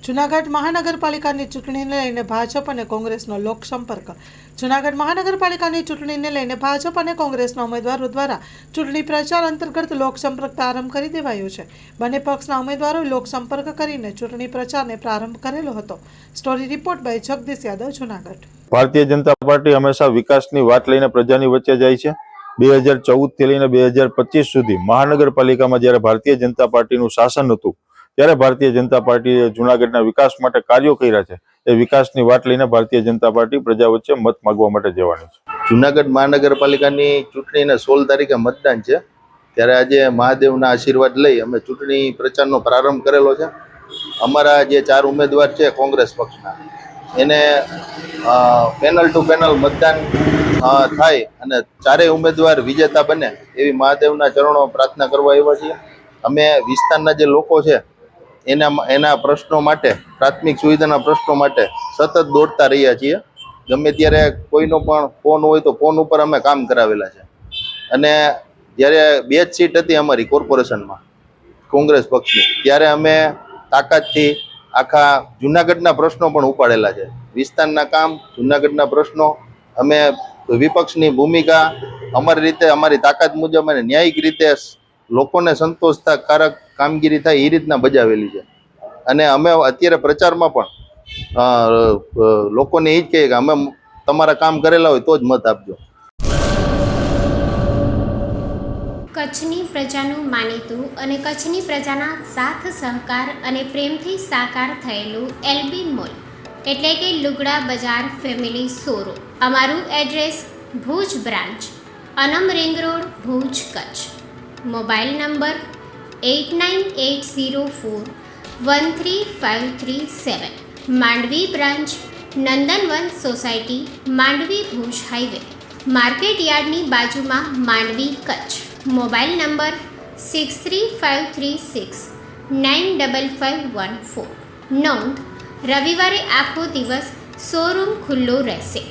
જૂનાગઢ મહાનગરપાલિકાની ચૂંટણીને લઈને ભાજપ અને કોંગ્રેસનો લોકસંપર્ક. જૂનાગઢ મહાનગરપાલિકાની ચૂંટણીને લઈને ભાજપ અને કોંગ્રેસના ઉમેદવારો દ્વારા ચૂંટણી પ્રચાર અંતર્ગત લોકસંપર્ક પ્રારંભ કરી દેવાયો છે. બંને પક્ષના ઉમેદવારોએ લોકસંપર્ક કરીને ચૂંટણી પ્રચારને પ્રારંભ કરેલો હતો. Story report by Jagdish Yadav, Junagadh. Bharatiya Janata party હંમેશા વિકાસની વાત લઈને પ્રજાની વચ્ચે જાય છે. 2014 થી લઈને 2025 સુધી મહાનગરપાલિકામાં જ્યારે ભારતીય જનતા પાર્ટીનું શાસન હતું ત્યારે ભારતીય જનતા પાર્ટીએ જૂનાગઢના વિકાસ માટે કાર્યો કર્યા છે. એ વિકાસની વાત લઈને ભારતીય જનતા પાર્ટી પ્રજા વચ્ચે મત માંગવા માટે જવાની છે. જૂનાગઢ મહાનગરપાલિકાની ચૂંટણીને 16 તારીખે મતદાન છે, ત્યારે આજે મહાદેવના આશીર્વાદ લઈ અમે ચૂંટણી પ્રચારનો પ્રારંભ કરેલો છે. અમારા જે 4 ઉમેદવાર છે કોંગ્રેસ પક્ષના, એને પેનલ ટુ પેનલ મતદાન થાય અને 4 ઉમેદવાર વિજેતા બને એવી મહાદેવના ચરણો પ્રાર્થના કરવા આવ્યા છીએ. અમે વિસ્તારના જે લોકો છે એના પ્રશ્નો માટે, પ્રાથમિક સુવિધાના પ્રશ્નો માટે સતત દોડતા રહ્યા છીએ. ગમે ત્યારે કોઈનો પણ ફોન હોય તો ફોન ઉપર અમે કામ કરાવેલા છે. અને જ્યારે 2 જ સીટ હતી અમારી કોર્પોરેશનમાં કોંગ્રેસ પક્ષની, ત્યારે અમે તાકાતથી આખા જૂનાગઢના પ્રશ્નો પણ ઉપાડેલા છે. વિસ્તારના કામ, જૂનાગઢના પ્રશ્નો, અમે વિપક્ષની ભૂમિકા અમારી રીતે, અમારી તાકાત મુજબ અને ન્યાયિક રીતે લોકોને સંતોષકારક કામગીરી થાય એ રીતના બજાવેલી છે. અને અમે અત્યારે પ્રચારમાં પણ લોકોને એ જ કહીએ કે અમે તમારા કામ કરેલા હોય તો જ મત આપજો. કચ્છની પ્રજાનું માનીતું અને કચ્છની પ્રજાના સાથ સહકાર અને પ્રેમથી સાકાર થયેલું એલબી મોલ એટલે કે લુગડા બજાર ફેમિલી શોરૂમ. અમારું address Bhuj branch, Anam ring road, Bhuj, Kutch. Mobile number 8980413537. Mandvi branch, Nandanvan society, Mandvi, Bhuj highway, market યાર્ડની બાજુમાં, માંડવી, કચ્છ. Mobile number 6353695514. નોંધ: રવિવારે આખો દિવસ શોરૂમ ખુલ્લો રહેશે.